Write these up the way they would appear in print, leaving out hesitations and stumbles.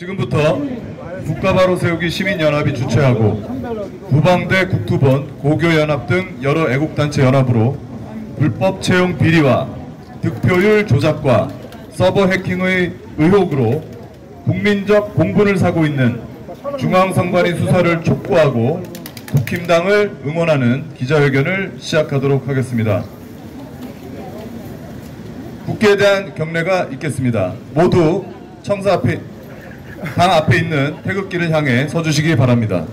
지금부터 국가바로 세우기 시민연합이 주최하고 부방대 국토본 고교연합 등 여러 애국단체 연합으로 불법 채용 비리와 득표율 조작과 서버 해킹의 의혹으로 국민적 공분을 사고 있는 중앙선관위 수사를 촉구하고 국힘당을 응원하는 기자회견을 시작하도록 하겠습니다. 국회에 대한 경례가 있겠습니다. 모두 청사 앞에, 당 앞에 있는 태극기를 향해 서주시기 바랍니다.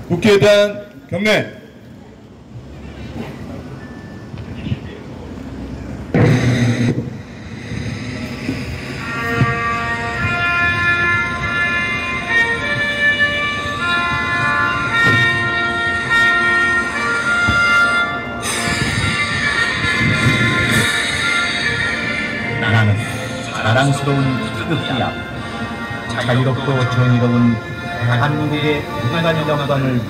국회에 대한 경례. 나는 자랑스러운 태극기야. 자유롭고 정의로운 대한민국의 인간 영광을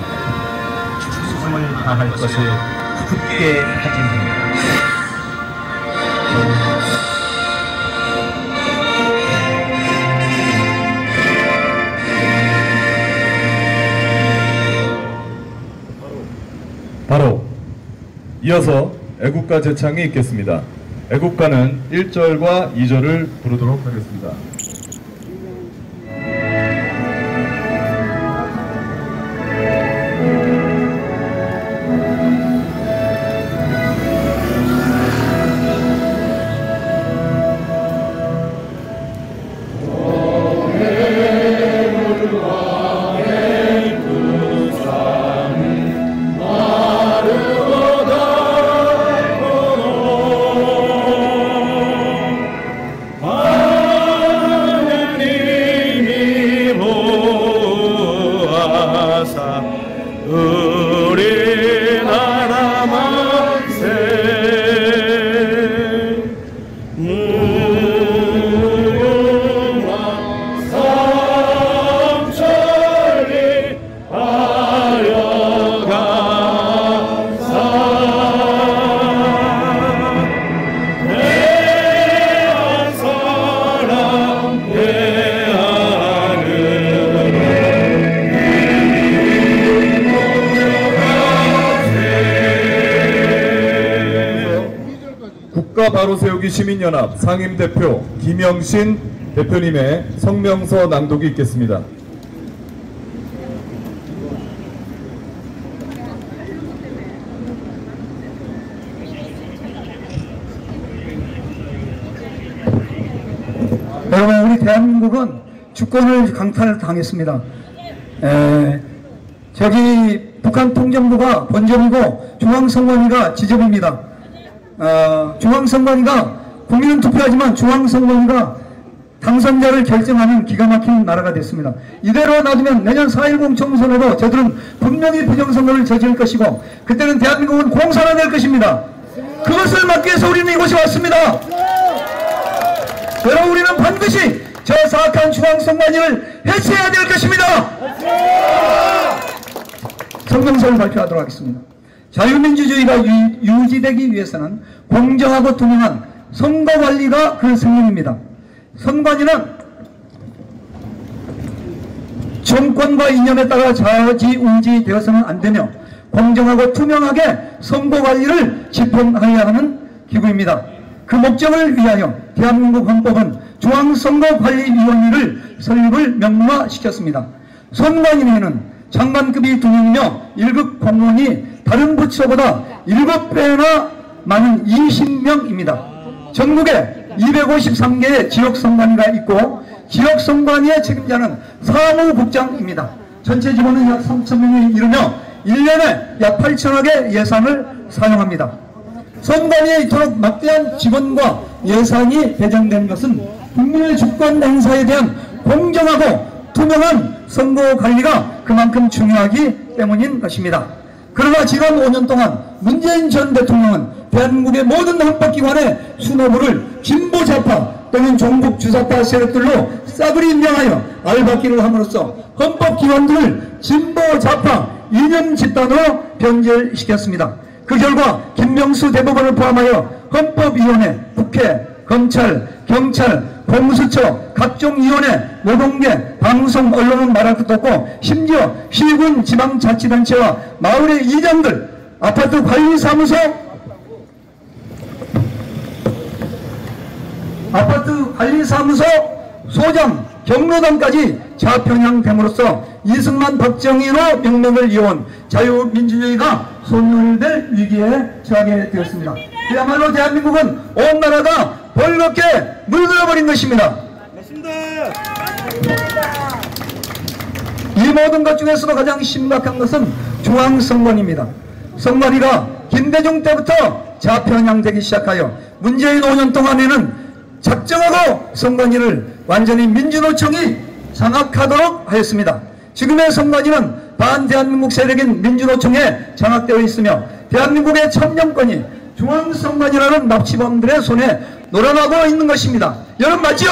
충성을 다할 것을 굳게 다짐합니다. 바로 이어서 애국가 제창이 있겠습니다. 애국가는 1절과 2절을 부르도록 하겠습니다. 우리나라 만세 무궁화 삼천리 하여가사 대한 사랑 국가바로 세우기 시민연합 상임대표 김영신 대표님의 성명서 낭독이 있겠습니다. 여러분, 우리 대한민국은 주권을 강탈당했습니다. 저기 북한 통정부가 본점이고 중앙선관위가 지점입니다. 중앙선관위가 국민은 투표하지만 중앙선관위가 당선자를 결정하는 기가 막힌 나라가 됐습니다. 이대로 놔두면 내년 4.10 총선에도 저들은 분명히 부정선거를 저지를 것이고 그때는 대한민국은 공산화될 것입니다. 그것을 막기 위해서 우리는 이곳에 왔습니다. 여러분, 우리는 반드시 저 사악한 중앙선관위를 해체해야 될 것입니다. 성명서를 발표하도록 하겠습니다. 자유민주주의가 유지되기 위해서는 공정하고 투명한 선거관리가 그 승인입니다. 선관위는 정권과 이념에 따라 좌지우지 되어서는 안되며 공정하고 투명하게 선거관리를 집행하여야 하는 기구입니다. 그 목적을 위하여 대한민국 헌법은 중앙선거관리위원회를 설립을 명문화시켰습니다. 선관위에는 장관급이 2명이며 1급 공무원이 다른 부처보다 7배나 많은 20명입니다. 전국에 253개의 지역선관위가 있고 지역선관위의 책임자는 사무국장입니다. 전체 직원은 약 3,000명에 이르며 1년에 약 8천억의 예산을 사용합니다. 선관위에 이토록 막대한 직원과 예산이 배정된 것은 국민의 주권 행사에 대한 공정하고 투명한 선거관리가 그만큼 중요하기 때문인 것입니다. 그러나 지난 5년 동안 문재인 전 대통령은 대한민국의 모든 헌법기관의 수뇌부를 진보좌파 또는 종북 주사파 세력들로 싸그리 임명하여 알박기를 함으로써 헌법기관들을 진보좌파 이념 집단으로 변절시켰습니다. 그 결과 김명수 대법원을 포함하여 헌법위원회, 국회, 검찰, 경찰, 공수처, 각종 위원회, 노동계, 방송, 언론은 말할 것도 없고 심지어 시군, 지방자치단체와 마을의 이장들, 아파트 관리사무소, 소장, 경로당까지 좌편향됨으로써 이승만, 박정희로 명맥을 이어온 자유민주주의가 소멸될 위기에 처하게 되었습니다. 그야말로 대한민국은 온 나라가 벌겋게 물들어버린 것입니다. 이 모든 것 중에서도 가장 심각한 것은 중앙선관위입니다. 선관위가 김대중 때부터 좌편향되기 시작하여 문재인 5년 동안에는 작정하고 선관위를 완전히 민주노총이 장악하도록 하였습니다. 지금의 선관위는 반대한민국 세력인 민주노총에 장악되어 있으며 대한민국의 천정권이 중앙선관위라는 납치범들의 손에 놀아나고 있는 것입니다. 여러분 맞죠?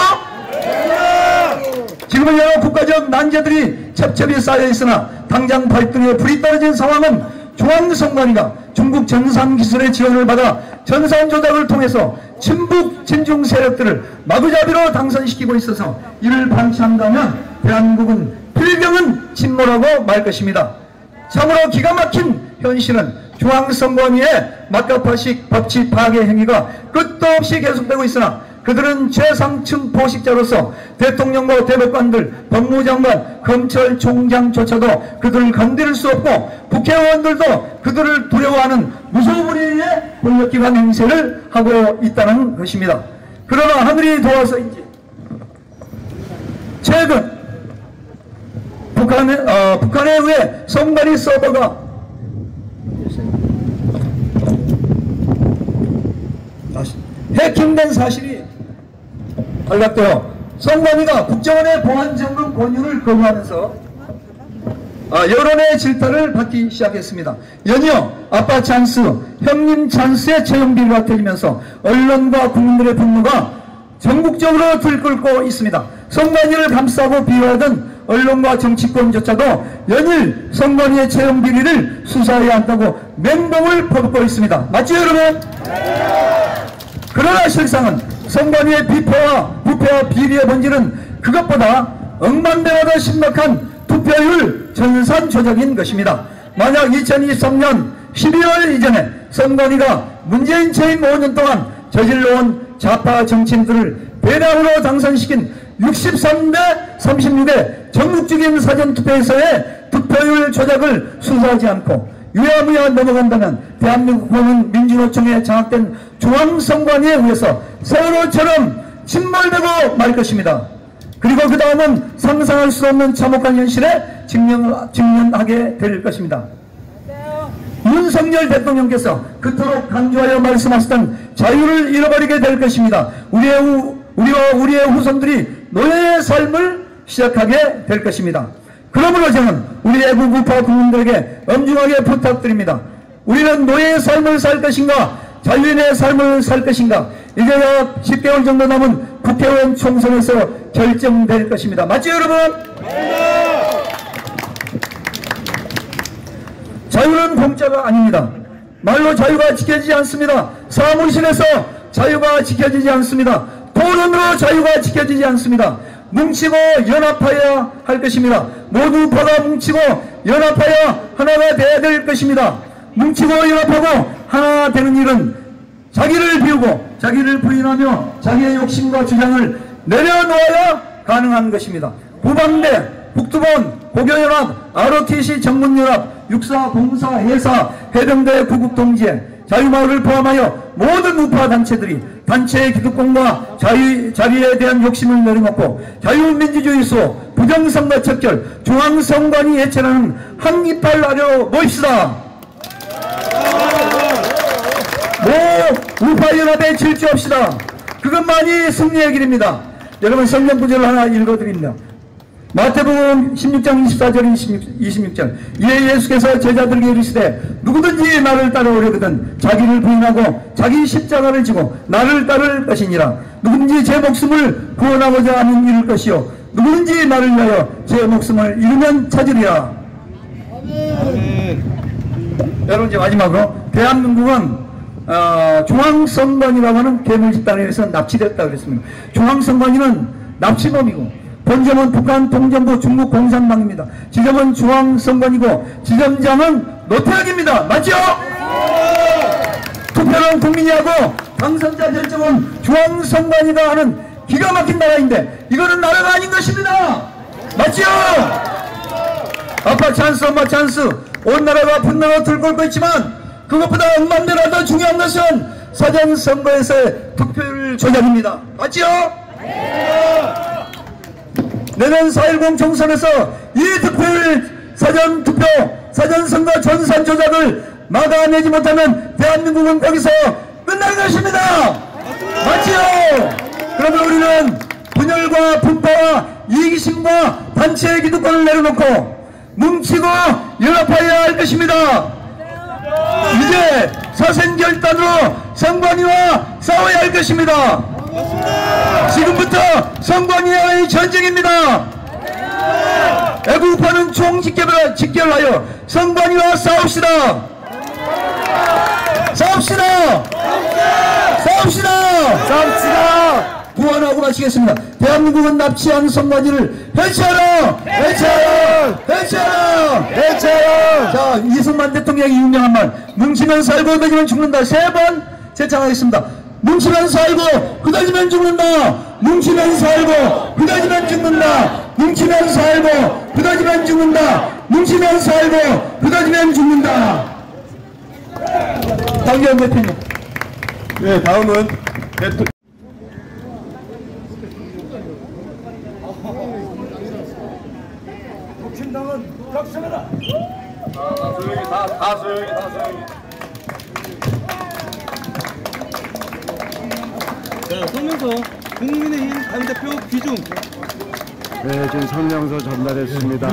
지금은 여러 국가적 난제들이 첩첩이 쌓여 있으나 당장 발등에 불이 떨어진 상황은 중앙선관위가 중국 전산기술의 지원을 받아 전산 조작을 통해서 친북 친중 세력들을 마구잡이로 당선시키고 있어서 이를 방치한다면 대한민국은 필경은 침몰하고 말 것입니다. 참으로 기가 막힌 현실은 중앙선관위의 막가파식 법치 파괴 행위가 끝도 없이 계속되고 있으나 그들은 최상층 포식자로서 대통령과 대법관들, 법무장관, 검찰총장조차도 그들을 건드릴 수 없고 국회의원들도 그들을 두려워하는 무소불위의 권력기관 행세를 하고 있다는 것입니다. 그러나 하늘이 도와서인지 최근 북한에 의해 선관위 서버가 해킹된 사실이 발각되어 선관위가 국정원의 보안점검 권유를 거부하면서 여론의 질타를 받기 시작했습니다. 연이어 아빠 찬스, 형님 찬스의 채용비리가 터지면서 언론과 국민들의 분노가 전국적으로 들끓고 있습니다. 선관위를 감싸고 비호하던 언론과 정치권조차도 연일 선관위의 채용비리를 수사해야 한다고 맹공을 퍼붓고 있습니다. 맞죠 여러분? 그러나 실상은 선관위의 부패와 비리의 본질은 그것보다 억만배가 더 심각한 투표율 전산 조작인 것입니다. 만약 2023년 12월 이전에 선관위가 문재인 취임 5년 동안 저질러온 좌파 정치인들을 대량으로 당선시킨 63대 36의 전국적인 사전투표에서의 득표율 조작을 수사하지 않고 유야무야 넘어간다면 대한민국 국민은 민주노총에 장악된 중앙선관위에 의해서 세월호처럼 침몰되고 말 것입니다. 그리고 그 다음은 상상할 수 없는 참혹한 현실에 직면하게 될 것입니다. 윤석열 대통령께서 그토록 강조하여 말씀하셨던 자유를 잃어버리게 될 것입니다. 우리와 우리의 후손들이 노예의 삶을 시작하게 될 것입니다. 그러므로 저는 우리 애국 우파 국민들에게 엄중하게 부탁드립니다. 우리는 노예의 삶을 살 것인가 자유인의 삶을 살 것인가 이제 약 10개월 정도 남은 국회의원 총선에서 결정될 것입니다. 맞죠 여러분? 자유는 공짜가 아닙니다. 말로 자유가 지켜지지 않습니다. 사무실에서 자유가 지켜지지 않습니다. 토론으로 자유가 지켜지지 않습니다. 뭉치고 연합하여야 할 것입니다. 모두 우파가 뭉치고 연합하여 하나가 되어야 될 것입니다. 뭉치고 연합하고 하나 되는 일은 자기를 비우고 자기를 부인하며 자기의 욕심과 주장을 내려놓아야 가능한 것입니다. 구방대, 북두본, 고교연합, ROTC 전문연합, 육사, 공사, 회사, 해병대, 구국동지회, 자유마을을 포함하여 모든 우파 단체들이 단체의 기득권과 자유에 대한 욕심을 내려놓고 자유민주주의 수호, 부정선거 척결, 중앙선관위 해체라는 한 이빨 아래로 모입시다. 우파연합에 질주합시다. 그것만이 승리의 길입니다. 여러분 성경 구절을 하나 읽어드립니다. 마태복음 16장 24절 26절 이에 예수께서 제자들에게 이르시되 누구든지 나를 따라오려거든 자기를 부인하고 자기 십자가를 지고 나를 따를 것이니라. 누구든지 제 목숨을 구원하고자 하는 이룰 것이요 누구든지 나를 위하여 제 목숨을 잃으면 찾으리라. 아멘. 여러분 이제 마지막으로 대한민국은 중앙선관위라고 하는 괴물 집단에 의해서 납치됐다고 그랬습니다. 중앙선관위는 납치범이고 본점은 북한 통전부 중국 공산당입니다. 지점은 중앙선관위고 지점장은 노태악입니다. 맞죠? 투표는 국민이 하고 당선자 결정은 중앙선관위가 하는 기가 막힌 나라인데 이거는 나라가 아닌 것입니다. 맞죠? 아빠 찬스 엄마 찬스 온 나라가 분노로 들끓고 있지만 그것보다 억만배나 더 중요한 것은 사전선거에서의 득표율 조작입니다. 맞죠? 내년 4.10 총선에서 이 득표율 사전투표 사전선거 전산 조작을 막아내지 못하면 대한민국은 거기서 끝날 것입니다. 맞지요? 그러면 우리는 분열과 분파와 이기심과 단체의 기득권을 내려놓고 뭉치고 연합하여야 할 것입니다. 이제 사생결단으로 선관위와 싸워야 할 것입니다. 지금부터 선관위와의 전쟁입니다. 애국파는 총직결하여 선관위와 싸웁시다. 싸웁시다. 싸웁시다. 싸웁시다. 구원하고 마치겠습니다. 대한민국은 납치한 선관위를 해체하라. 해체하라. 해체하라. 해체하라. 자, 이승만 대통령이 유명한 말 뭉치면 살고 흩어지면 죽는다 3번 제창하겠습니다. 뭉치면 살고 흩어지면 죽는다. 뭉치면 살고 흩어지면 죽는다. 뭉치면 살고 흩어지면 죽는다. 뭉치면 살고 흩어지면 죽는다. 당기현 대표님. 네, 다음은 국힘당은 격차하라. 조용히 다 조용히. 자, 성명서 국민의힘 당대표 귀중. 네, 지금 성명서 전달했습니다.